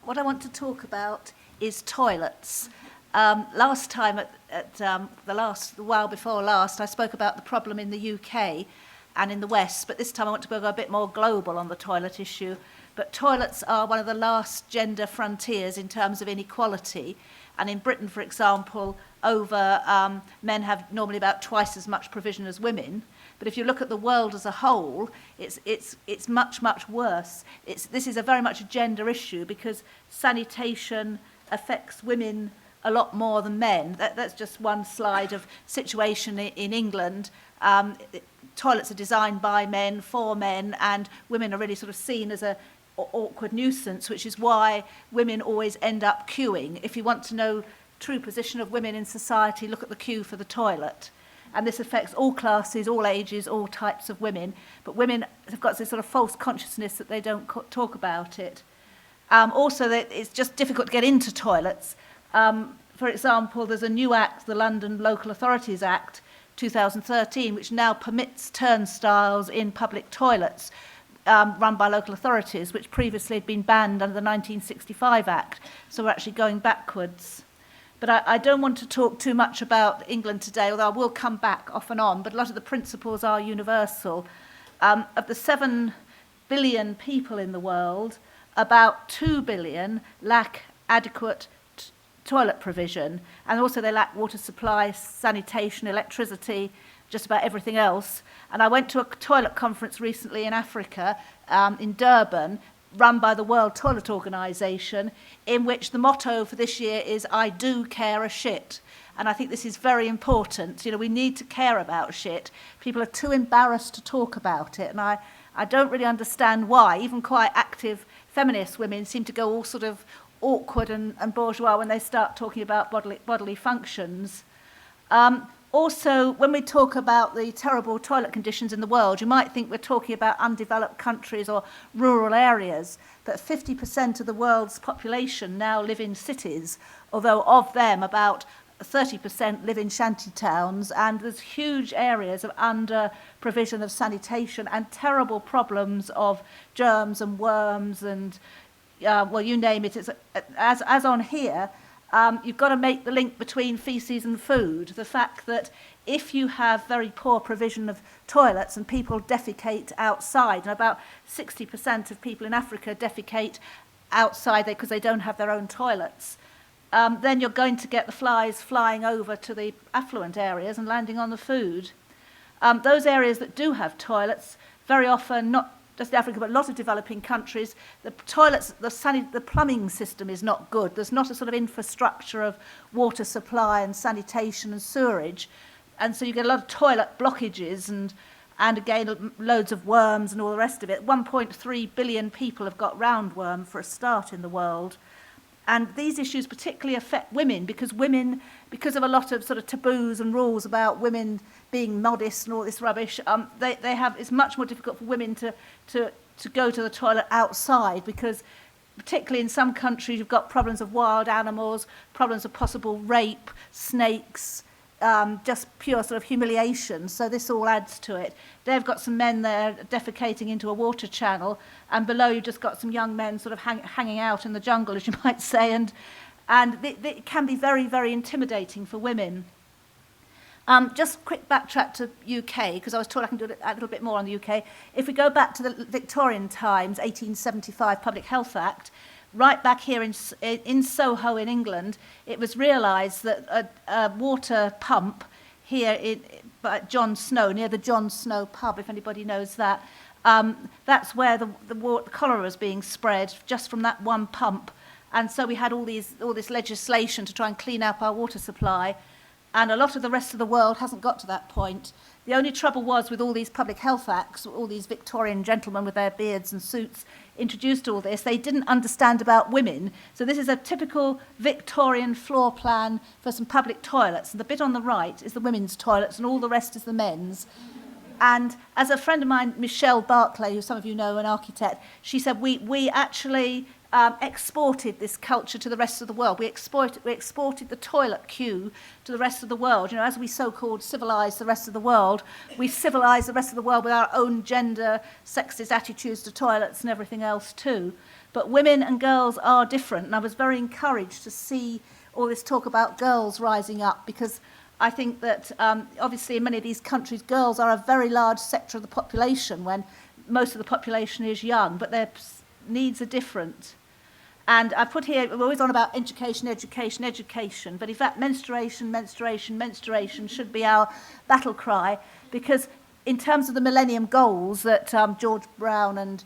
What I want to talk about is toilets. Last time, the while before last, I spoke about the problem in the UK and in the West, but this time I want to go a bit more global on the toilet issue. But toilets are one of the last gender frontiers in terms of inequality. And in Britain, for example, men have normally about twice as much provision as women. But if you look at the world as a whole, it's much, much worse. This is very much a gender issue because sanitation affects women a lot more than men. That's just one slide of situation in England. Toilets are designed by men, for men, and women are really sort of seen as a awkward nuisance, which is why women always end up queuing. If you want to know true position of women in society, look at the queue for the toilet. And this affects all classes, all ages, all types of women. But women have got this sort of false consciousness that they don't talk about it. Also, it's just difficult to get into toilets. For example, there's a new act, the London Local Authorities Act 2013, which now permits turnstiles in public toilets run by local authorities, which previously had been banned under the 1965 Act. So we're actually going backwards. But I don't want to talk too much about England today, although I will come back off and on, but a lot of the principles are universal. Of the 7 billion people in the world, about 2 billion lack adequate toilet provision, and also they lack water supply, sanitation, electricity, just about everything else. And I went to a toilet conference recently in Africa, in Durban, run by the World Toilet Organization, in which the motto for this year is, I do care a shit. And I think this is very important. You know, we need to care about shit. People are too embarrassed to talk about it. And I don't really understand why. Even quite active feminist women seem to go all sort of awkward and bourgeois when they start talking about bodily functions. Also, when we talk about the terrible toilet conditions in the world, you might think we're talking about undeveloped countries or rural areas, but 50% of the world's population now live in cities, although of them about 30% live in shanty towns, and there's huge areas of under provision of sanitation and terrible problems of germs and worms and, well, you name it. It's, as on here, you've got to make the link between faeces and food. The fact that if you have very poor provision of toilets and people defecate outside, and about 60% of people in Africa defecate outside because they don't have their own toilets, then you're going to get the flies flying over to the affluent areas and landing on the food. Those areas that do have toilets, very often, not just Africa, but a lot of developing countries, the toilets, the plumbing system is not good. There's not a sort of infrastructure of water supply and sanitation and sewerage. And so you get a lot of toilet blockages and again, loads of worms and all the rest of it. 1.3 billion people have got roundworm for a start in the world. And these issues particularly affect women because of a lot of sort of taboos and rules about women being modest and all this rubbish, it's much more difficult for women to go to the toilet outside because particularly in some countries you've got problems of wild animals, problems of possible rape, snakes, just pure sort of humiliation. So this all adds to it. They've got some men there defecating into a water channel, and below you've just got some young men sort of hanging out in the jungle, as you might say, and it can be very, very intimidating for women. Just quick backtrack to UK, because I was told I can do a little bit more on the UK. If we go back to the Victorian times, 1875 Public Health Act, right back here in Soho in England, it was realised that a water pump here at John Snow, near the John Snow pub, if anybody knows that, that's where the cholera was being spread, just from that one pump. And so we had all this legislation to try and clean up our water supply. And a lot of the rest of the world hasn't got to that point. The only trouble was with all these public health acts, all these Victorian gentlemen with their beards and suits introduced all this, they didn't understand about women. So this is a typical Victorian floor plan for some public toilets. And the bit on the right is the women's toilets and all the rest is the men's. And as a friend of mine, Michelle Barclay, who some of you know, an architect, she said, we actually exported this culture to the rest of the world. We exported the toilet queue to the rest of the world. You know, as we so-called civilized the rest of the world, we civilized the rest of the world with our own gender, sexist attitudes to toilets and everything else too. But women and girls are different, and I was very encouraged to see all this talk about girls rising up, because I think that obviously in many of these countries, girls are a very large sector of the population when most of the population is young, but their needs are different. And I put here, we're always on about education, education, education, but in fact menstruation, menstruation, menstruation should be our battle cry, because in terms of the Millennium Goals that George Brown and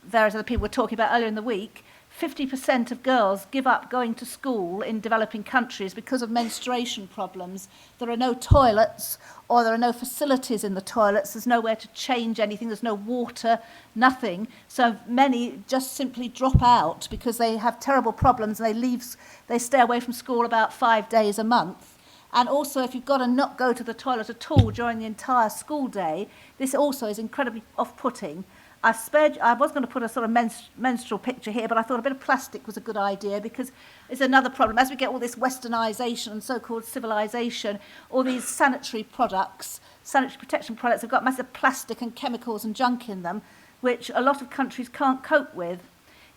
various other people were talking about earlier in the week, 50% of girls give up going to school in developing countries because of menstruation problems. There are no toilets, or there are no facilities in the toilets. There's nowhere to change anything. There's no water, nothing. So many just simply drop out because they have terrible problems, and they stay away from school about 5 days a month. And also, if you've got to not go to the toilet at all during the entire school day, this also is incredibly off-putting. I was going to put a sort of menstrual picture here, but I thought a bit of plastic was a good idea, because it's another problem. As we get all this westernisation and so-called civilisation, all these sanitary products, sanitary protection products, have got massive plastic and chemicals and junk in them, which a lot of countries can't cope with.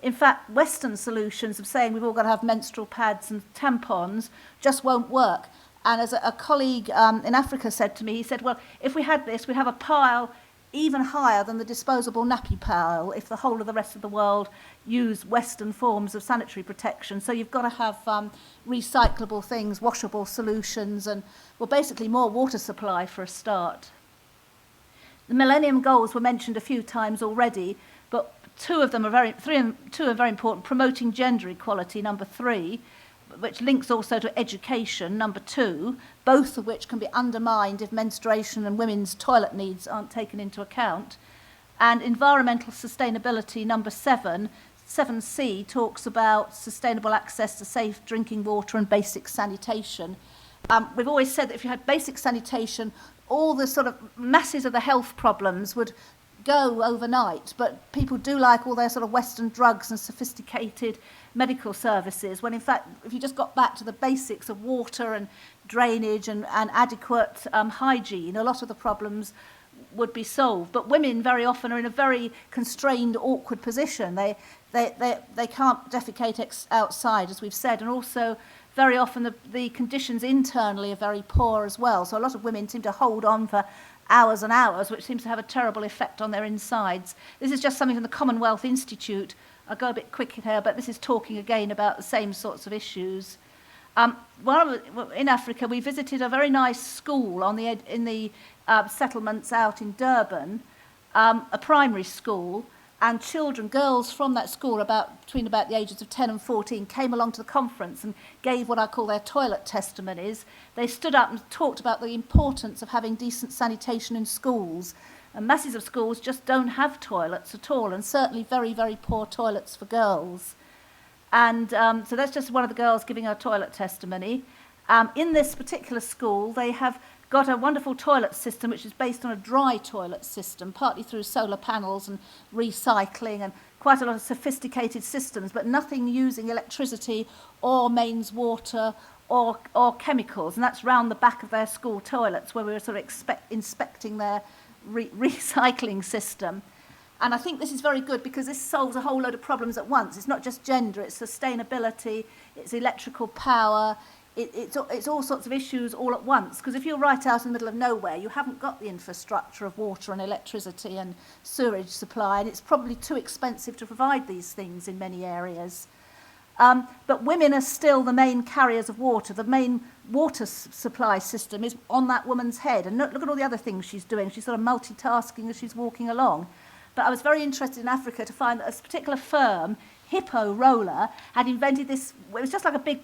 In fact, Western solutions of saying we've all got to have menstrual pads and tampons just won't work. And as a colleague in Africa said to me, he said, well, if we had this, we'd have a pile even higher than the disposable nappy pile if the whole of the rest of the world use Western forms of sanitary protection. So you've got to have recyclable things, washable solutions, and, well, basically more water supply for a start. The Millennium Goals were mentioned a few times already, but two are very important. Promoting gender equality, number 3, which links also to education, number 2, both of which can be undermined if menstruation and women's toilet needs aren't taken into account. And environmental sustainability, number 7, 7C, talks about sustainable access to safe drinking water and basic sanitation. We've always said that if you had basic sanitation, all the sort of masses of the health problems would go overnight, but people do like all their sort of Western drugs and sophisticated medical services, when in fact, if you just got back to the basics of water and drainage and adequate hygiene, a lot of the problems would be solved. But women very often are in a very constrained, awkward position. They can't defecate outside, as we've said, and also very often the conditions internally are very poor as well. So a lot of women seem to hold on for hours and hours, which seems to have a terrible effect on their insides. This is just something from the Commonwealth Institute. I'll go a bit quick here, but this is talking again about the same sorts of issues. While in Africa, we visited a very nice school in the settlements out in Durban, a primary school, and girls from that school between about the ages of 10 and 14 came along to the conference and gave what I call their toilet testimonies. They stood up and talked about the importance of having decent sanitation in schools. And masses of schools just don't have toilets at all, and certainly very, very poor toilets for girls. And so that's just one of the girls giving her toilet testimony. In this particular school, they have got a wonderful toilet system which is based on a dry toilet system, partly through solar panels and recycling and quite a lot of sophisticated systems, but nothing using electricity or mains water or chemicals. And that's round the back of their school toilets, where we were sort of inspecting their recycling system. And I think this is very good, because this solves a whole load of problems at once. It's not just gender, it's sustainability, it's electrical power, it's all sorts of issues all at once. Because if you're right out in the middle of nowhere, you haven't got the infrastructure of water and electricity and sewerage supply, and it's probably too expensive to provide these things in many areas. But women are still the main carriers of water. The main water supply system is on that woman's head. And look at all the other things she's doing. She's sort of multitasking as she's walking along. But I was very interested in Africa to find that a particular firm, Hippo Roller, had invented this. It was just like a big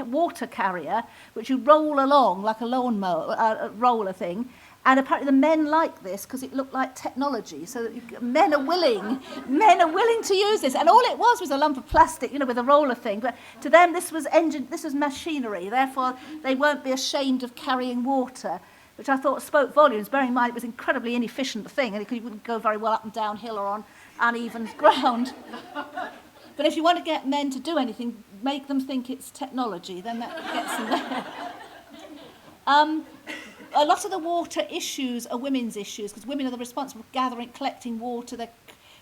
water carrier, which you roll along like a lawnmower, roller thing. And apparently the men like this because it looked like technology. So that men are willing to use this. And all it was a lump of plastic, with a roller thing. But to them, this was machinery. Therefore, they won't be ashamed of carrying water, which I thought spoke volumes, bearing in mind it was an incredibly inefficient thing, and it wouldn't go very well up and downhill or on uneven ground. But if you want to get men to do anything, make them think it's technology, then that gets them there. A lot of the water issues are women's issues, because women are responsible for gathering, collecting water. They're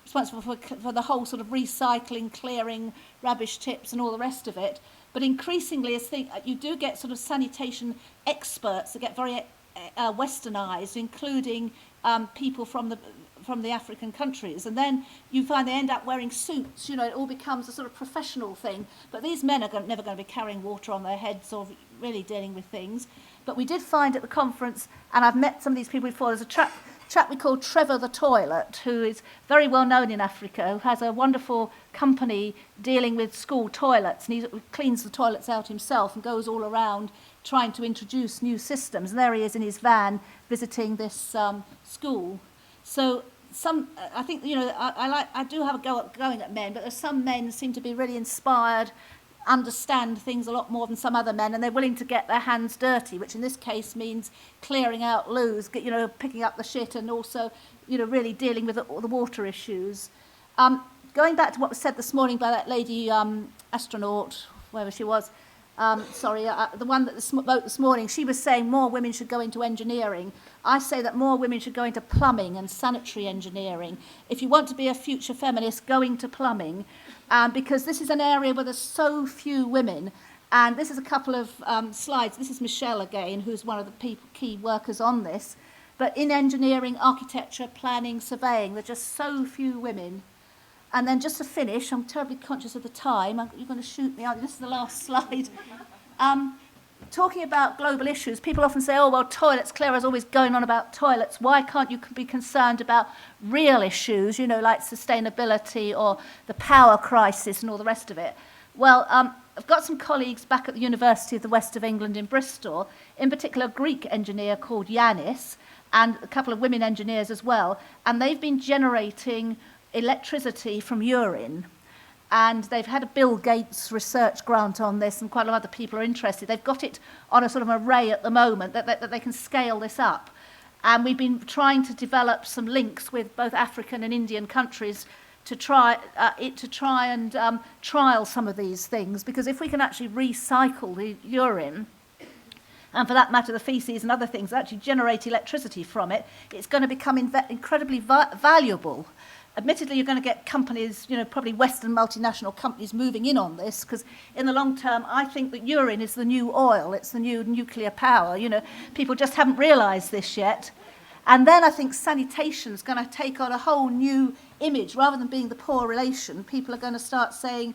responsible for the whole sort of recycling, clearing, rubbish tips and all the rest of it. But increasingly, you do get sort of sanitation experts that get very westernised, including people from the African countries, and then you find they end up wearing suits. It all becomes a sort of professional thing. But these men are never going to be carrying water on their heads or really dealing with things. But we did find at the conference, and I've met some of these people before, there's a chap we call Trevor the Toilet, who is very well known in Africa, who has a wonderful company dealing with school toilets, and he cleans the toilets out himself and goes all around trying to introduce new systems. And there he is in his van visiting this school. So I think, I do have a go at going at men, but there's some men who seem to be really inspired, understand things a lot more than some other men, and they're willing to get their hands dirty, which in this case means clearing out loos, picking up the shit, and also, really dealing with all the water issues. Going back to what was said this morning by that lady astronaut, wherever she was, the one that spoke this morning, she was saying more women should go into engineering. I say that more women should go into plumbing and sanitary engineering. If you want to be a future feminist, go into plumbing, because this is an area where there's so few women. And this is a couple of slides. This is Michelle again, who's one of the key workers on this. But in engineering, architecture, planning, surveying, there are just so few women. And then just to finish, I'm terribly conscious of the time. You're going to shoot me, aren't you? This is the last slide. Talking about global issues, people often say, oh, well, toilets, Clara's always going on about toilets. Why can't you be concerned about real issues, like sustainability or the power crisis and all the rest of it? Well, I've got some colleagues back at the University of the West of England in Bristol, in particular a Greek engineer called Yanis, and a couple of women engineers as well, and they've been generating electricity from urine, and they've had a Bill Gates research grant on this, and quite a lot of other people are interested. They've got it on a sort of array at the moment that they can scale this up, and we've been trying to develop some links with both African and Indian countries to try and trial some of these things, because if we can actually recycle the urine, and for that matter the feces and other things, actually generate electricity from it, it's going to become incredibly valuable. Admittedly, you're going to get companies, probably Western multinational companies moving in on this, because in the long term, I think that urine is the new oil, it's the new nuclear power. People just haven't realised this yet. And then I think sanitation is going to take on a whole new image. Rather than being the poor relation, people are going to start saying,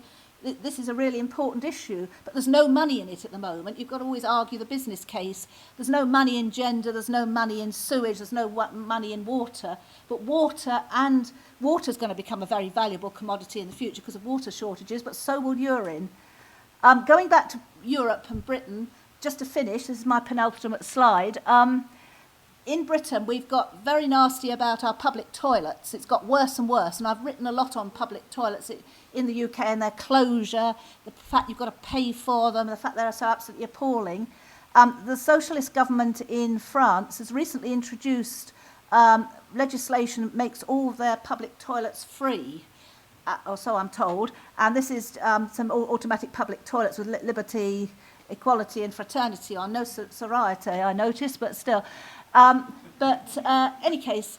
this is a really important issue, but there's no money in it at the moment. You've got to always argue the business case. There's no money in gender, there's no money in sewage, there's no money in water. But water's going to become a very valuable commodity in the future because of water shortages, but so will urine. Going back to Europe and Britain, just to finish, this is my penultimate slide. In Britain, we've got very nasty about our public toilets. It's got worse and worse, and I've written a lot on public toilets in the UK and their closure, the fact you've got to pay for them, the fact they're so absolutely appalling. The socialist government in France has recently introduced legislation that makes all their public toilets free, or so I'm told, and this is some automatic public toilets with liberty, equality and fraternity on, no sorority, I noticed, but still. Any case,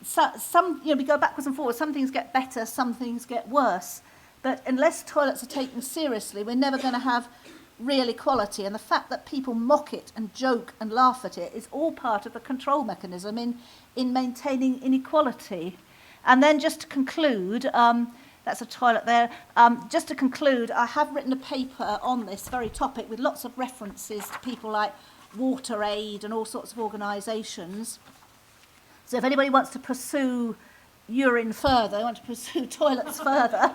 some we go backwards and forwards. Some things get better, some things get worse. But unless toilets are taken seriously, we're never going to have real equality. And the fact that people mock it and joke and laugh at it is all part of the control mechanism in maintaining inequality. And then just to conclude, that's a toilet there. Just to conclude, I have written a paper on this very topic with lots of references to people like WaterAid and all sorts of organisations. So if anybody wants to pursue urine further, want to pursue toilets further,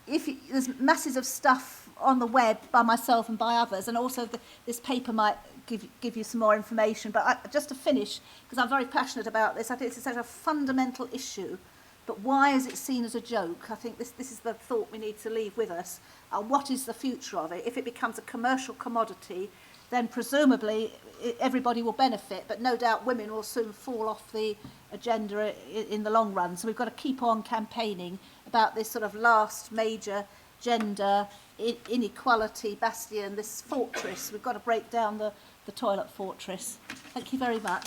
there's masses of stuff on the web by myself and by others, and also this paper might give you some more information. But just to finish, because I'm very passionate about this, I think it's such a fundamental issue. But why is it seen as a joke? I think this is the thought we need to leave with us. What is the future of it? If it becomes a commercial commodity, then presumably everybody will benefit, but no doubt women will soon fall off the agenda in the long run. So we've got to keep on campaigning about this sort of last major gender inequality bastion, this fortress. We've got to break down the toilet fortress. Thank you very much.